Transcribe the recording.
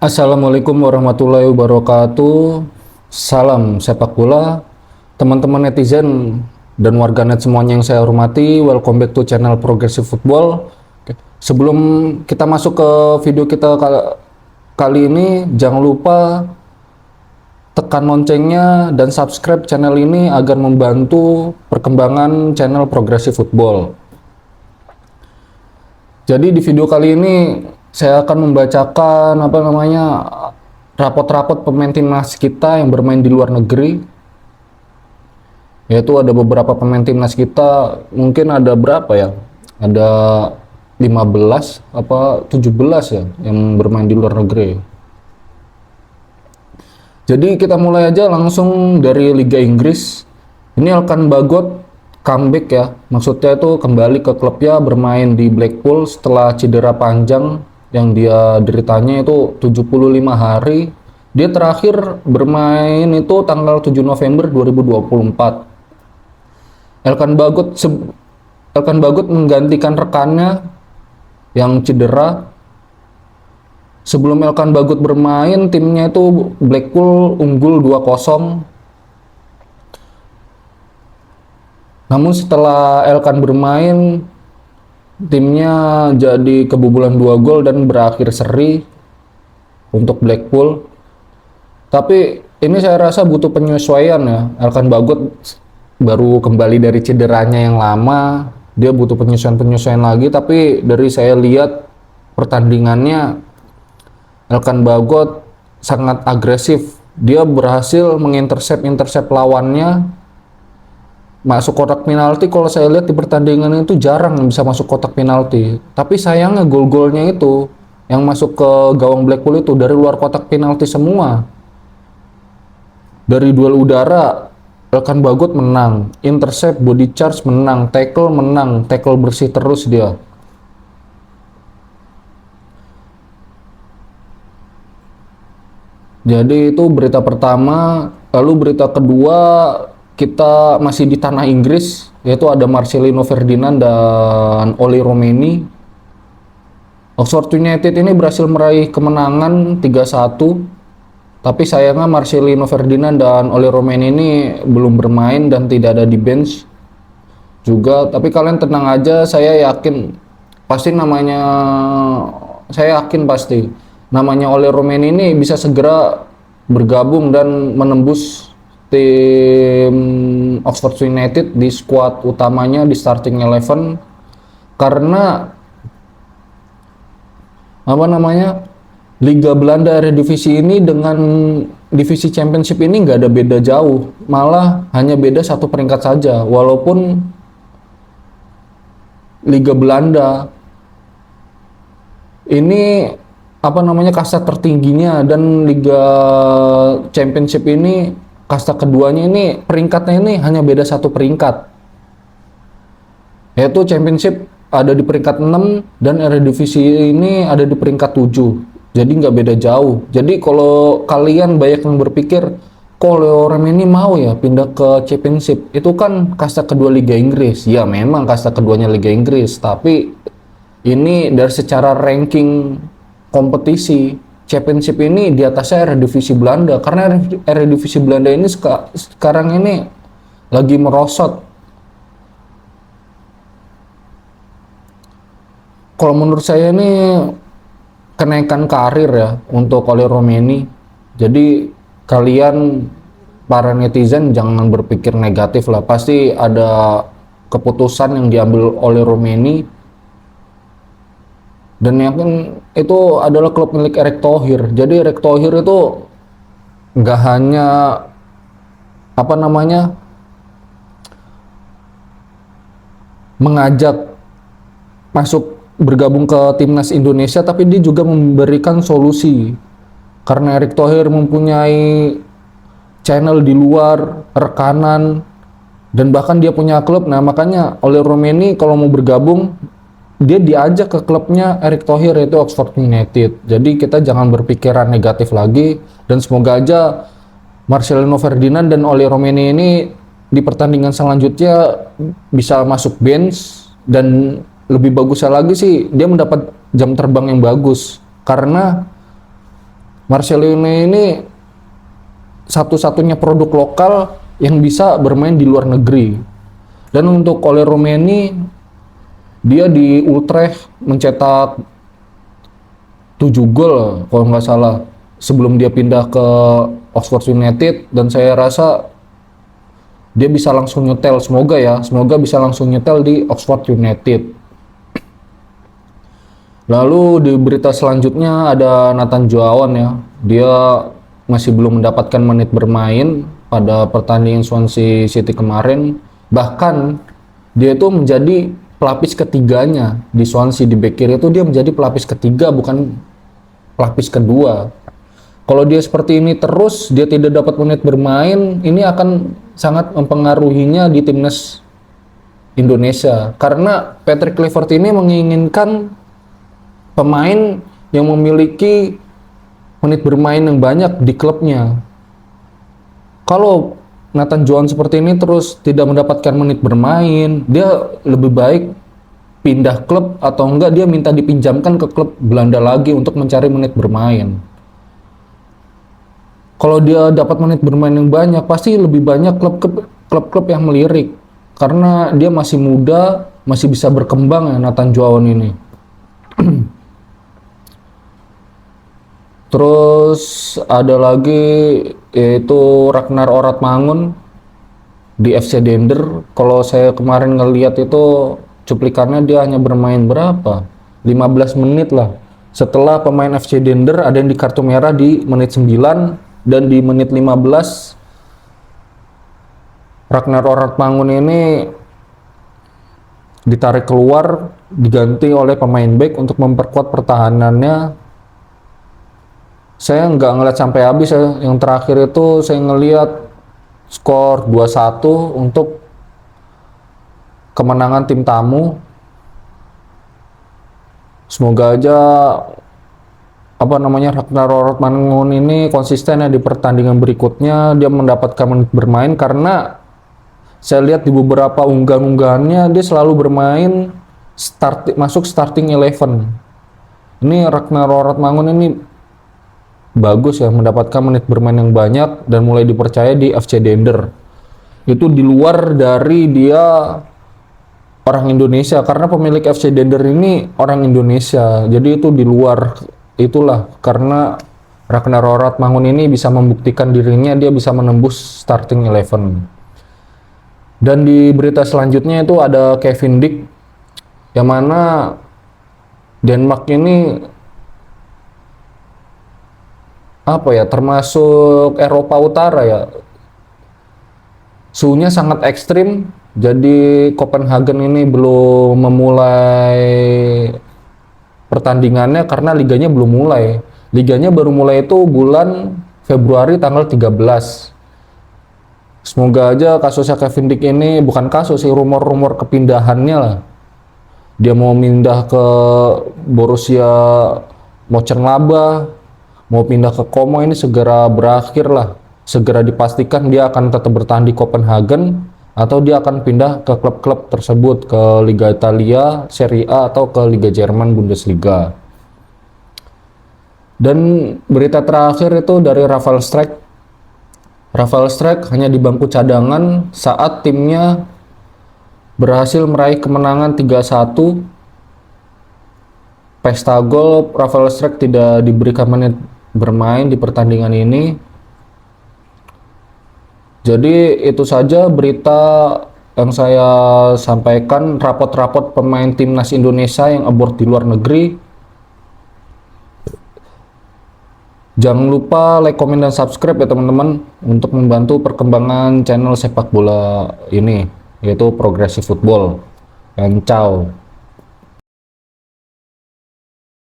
Assalamualaikum warahmatullahi wabarakatuh. Salam sepak bola, teman-teman netizen dan warganet semuanya yang saya hormati. Welcome back to channel Progressive Football. Oke, sebelum kita masuk ke video kita kali ini, jangan lupa tekan loncengnya dan subscribe channel ini agar membantu perkembangan channel Progressive Football. Jadi di video kali ini saya akan membacakan rapot-rapot pemain timnas kita yang bermain di luar negeri. Yaitu ada beberapa pemain timnas kita, mungkin ada berapa ya? Ada 15 apa 17 ya yang bermain di luar negeri. Jadi kita mulai aja langsung dari Liga Inggris. Ini Elkan Bagot comeback ya, maksudnya itu kembali ke klubnya, bermain di Blackpool setelah cedera panjang yang dia deritanya itu 75 hari. Dia terakhir bermain itu tanggal 7 November 2024. Elkan Bagot menggantikan rekannya yang cedera. Sebelum Elkan Bagot bermain, timnya itu Blackpool unggul 2-0. Namun setelah Elkan bermain, timnya jadi kebobolan 2 gol dan berakhir seri untuk Blackpool. Tapi ini saya rasa butuh penyesuaian ya. Elkan Bagot baru kembali dari cederanya yang lama, dia butuh penyesuaian lagi. Tapi dari saya lihat pertandingannya, Elkan Bagot sangat agresif. Dia berhasil mengintercept lawannya masuk kotak penalti. Kalau saya lihat di pertandingan itu jarang bisa masuk kotak penalti, tapi sayangnya gol-golnya itu yang masuk ke gawang Blackpool itu dari luar kotak penalti semua. Dari duel udara Elkan Bagot menang, intercept, body charge menang, tackle bersih terus dia. Jadi itu berita pertama. Lalu berita kedua, kita masih di tanah Inggris, yaitu ada Marcelino Ferdinand dan Oli Romeni. Oxford United ini berhasil meraih kemenangan 3-1, tapi sayangnya Marcelino Ferdinand dan Oli Romeni ini belum bermain dan tidak ada di bench juga. Tapi kalian tenang aja, saya yakin pasti namanya Oli Romeni ini bisa segera bergabung dan menembus tim Oxford United di skuad utamanya, di starting 11, karena Liga Belanda Eredivisie ini dengan divisi Championship ini nggak ada beda jauh, malah hanya beda 1 peringkat saja. Walaupun Liga Belanda ini kasta tertingginya, dan Liga Championship ini kasta keduanya, ini peringkatnya ini hanya beda 1 peringkat, yaitu Championship ada di peringkat 6 dan Eredivisie ini ada di peringkat 7. Jadi nggak beda jauh. Jadi kalau kalian banyak yang berpikir kok Leo Romeni mau ya pindah ke Championship, itu kan kasta kedua Liga Inggris. Ya memang kasta keduanya Liga Inggris, tapi ini dari secara ranking kompetisi Championship ini di atasnya Eredivisie Belanda, karena Eredivisie Belanda ini sekarang ini lagi merosot. Kalau menurut saya ini kenaikan karir ya untuk Oli Romeni. Jadi kalian para netizen jangan berpikir negatif lah, pasti ada keputusan yang diambil oleh Romeni. Dan yakin itu adalah klub milik Erick Thohir. Jadi Erick Thohir itu nggak hanya mengajak masuk bergabung ke timnas Indonesia, tapi dia juga memberikan solusi. Karena Erick Thohir mempunyai channel di luar, rekanan, dan bahkan dia punya klub. Nah makanya Oli Romeni kalau mau bergabung, dia diajak ke klubnya Erick Thohir, yaitu Oxford United. Jadi kita jangan berpikiran negatif lagi, dan semoga aja Marcelino Ferdinand dan Oli Romeni ini di pertandingan selanjutnya bisa masuk bench, dan lebih bagusnya lagi sih dia mendapat jam terbang yang bagus, karena Marcelino ini satu-satunya produk lokal yang bisa bermain di luar negeri. Dan untuk Ole Roumanie, dia di Utrecht mencetak 7 gol kalau nggak salah sebelum dia pindah ke Oxford United, dan saya rasa dia bisa langsung nyetel, semoga bisa langsung nyetel di Oxford United. Lalu di berita selanjutnya ada Nathan Joawan ya, dia masih belum mendapatkan menit bermain pada pertandingan Swansea City kemarin. Bahkan dia itu menjadi pelapis ketiganya di Swansea, di back kiri itu dia menjadi pelapis ketiga bukan pelapis kedua. Kalau dia seperti ini terus, dia tidak dapat menit bermain, ini akan sangat mempengaruhinya di timnas Indonesia. Karena Patrick Kluivert ini menginginkan pemain yang memiliki menit bermain yang banyak di klubnya. Kalau Nathan Joawan seperti ini terus tidak mendapatkan menit bermain, dia lebih baik pindah klub atau enggak dia minta dipinjamkan ke klub Belanda lagi untuk mencari menit bermain. Kalau dia dapat menit bermain yang banyak, pasti lebih banyak klub-klub yang melirik karena dia masih muda, masih bisa berkembang ya Nathan Joawan ini. Terus ada lagi yaitu Ragnar Oratmangun di FC Dender. Kalau saya kemarin ngelihat itu cuplikannya dia hanya bermain berapa? 15 menit lah. Setelah pemain FC Dender ada yang di kartu merah di menit 9 dan di menit 15 Ragnar Oratmangun ini ditarik keluar, diganti oleh pemain back untuk memperkuat pertahanannya. Saya nggak ngeliat sampai habis ya. Yang terakhir itu saya ngeliat skor 2-1 untuk kemenangan tim tamu. Semoga aja Ragnar Oratmangun ini konsisten ya di pertandingan berikutnya, dia mendapatkan menit bermain karena saya lihat di beberapa unggahan-unggahannya dia selalu bermain masuk starting 11. Ini Ragnar Oratmangun ini bagus ya, mendapatkan menit bermain yang banyak dan mulai dipercaya di FC Dender. Itu di luar dari dia orang Indonesia, karena pemilik FC Dender ini orang Indonesia. Jadi itu di luar itulah, karena Ragnar Oratmangun ini bisa membuktikan dirinya, dia bisa menembus starting 11. Dan di berita selanjutnya itu ada Kevin Dick, yang mana Denmark ini termasuk Eropa Utara ya, suhunya sangat ekstrim. Jadi Copenhagen ini belum memulai pertandingannya karena liganya belum mulai. Liganya baru mulai itu bulan Februari tanggal 13. Semoga aja kasusnya Kevin Dick ini bukan kasus sih, rumor-rumor kepindahannya lah. Dia mau pindah ke Borussia Mönchengladbach, mau pindah ke Como, ini segera berakhir lah. Segera dipastikan dia akan tetap bertahan di Copenhagen atau dia akan pindah ke klub-klub tersebut, ke Liga Italia, Serie A atau ke Liga Jerman, Bundesliga. Dan berita terakhir itu dari Rafael Strijk. Rafael Strijk hanya di bangku cadangan saat timnya berhasil meraih kemenangan 3-1. Pesta gol, Rafael Strijk tidak diberikan menit bermain di pertandingan ini. Jadi itu saja berita yang saya sampaikan, rapot-rapot pemain timnas Indonesia yang abort di luar negeri. Jangan lupa like, komen, dan subscribe ya teman-teman untuk membantu perkembangan channel sepak bola ini, yaitu Progressive Football. Dan ciao.